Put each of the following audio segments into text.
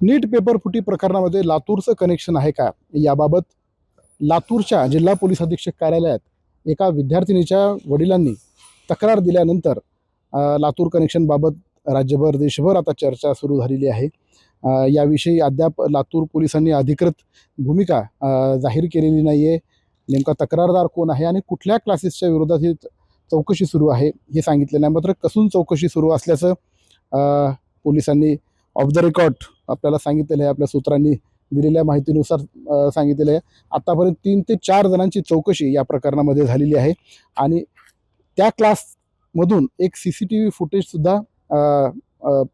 नीट paper फुटी प्रकरणामध्ये लातूरचं connection आहे का याबाबत लातूरच्या जिल्हा पोलीस अधीक्षक कार्यालयात एका विद्यार्थिनीच्या वडिलांनी तक्रार दिल्यानंतर लातूर कनेक्शनबाबत राज्यभर देशभर आता चर्चा सुरू झालेली आहे। याविषयी अद्याप लातूर पोलिसांनी अधिकृत भूमिका जाहीर केलेली नाही आहे। नेमका तक्रारदार कोण आहे आणि कुठल्या क्लासेसच्या विरोधात ही चौकशी सुरू आहे हे सांगितलं नाही। मात्र कसून चौकशी सुरू असल्याचं पोलिसांनी ऑफ द रेकॉर्ड आपल्याला सांगितलेलं आहे। आपल्या सूत्रांनी दिलेल्या माहितीनुसार सांगितलेलं आहे आतापर्यंत 3 ते 4 जणांची चौकशी या प्रकरणामध्ये झालेली आहे आणि त्या क्लासमधून एक CCTV फुटेजसुद्धा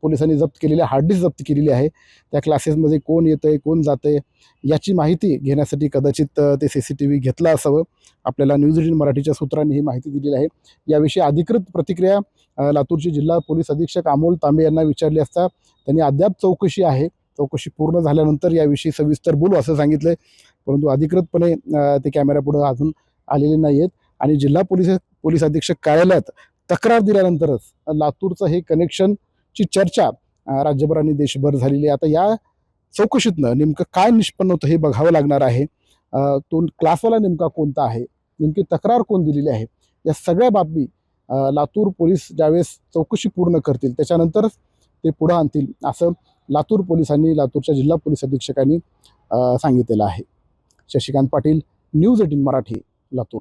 पोलिसांनी जप्त केलेली हार्ड डिस्क जप्त केलेली आहे। त्या क्लासेसमध्ये कोण येतंय कोण जातंय याची माहिती घेण्यासाठी कदाचित ते CCTV घेतला असावं। आपल्याला न्यूज 18 मराठीच्या सूत्रांनी ही माहिती दिलेली आहे। याविषयी अधिकृत प्रतिक्रिया लातूरचे जिल्हा पोलीस अधीक्षक अमोल तांबे यांना विचारली असता त्यांनी अद्याप चौकशी आहे, चौकशी पूर्ण झाल्यानंतर याविषयी सविस्तर बोलू असं सांगितलंय। परंतु अधिकृतपणे ते कॅमेऱ्यापुढे अजून आलेले नाही आहेत आणि जिल्हा पोलीस अधीक्षक कार्यालयात तक्रार दिल्यानंतरच लातूरचं हे कनेक्शनची चर्चा राज्यभर आणि देशभर झालेली आहे। आता या चौकशीतनं नेमकं काय निष्पन्न होतं हे बघावं लागणार आहे। तो क्लासवाला नेमका कोणता आहे, नेमकी तक्रार कोण दिलेली आहे, या सगळ्या बाबी लातूर पोलीस ज्यावेळेस चौकशी पूर्ण करतील त्याच्यानंतरच ते पुढे आणतील असं लातूर पोलिसांनी लातूरच्या जिल्हा पोलीस अधीक्षकांनी सांगितलेलं आहे। शशिकांत पाटील, न्यूज 18 मराठी, लातूर।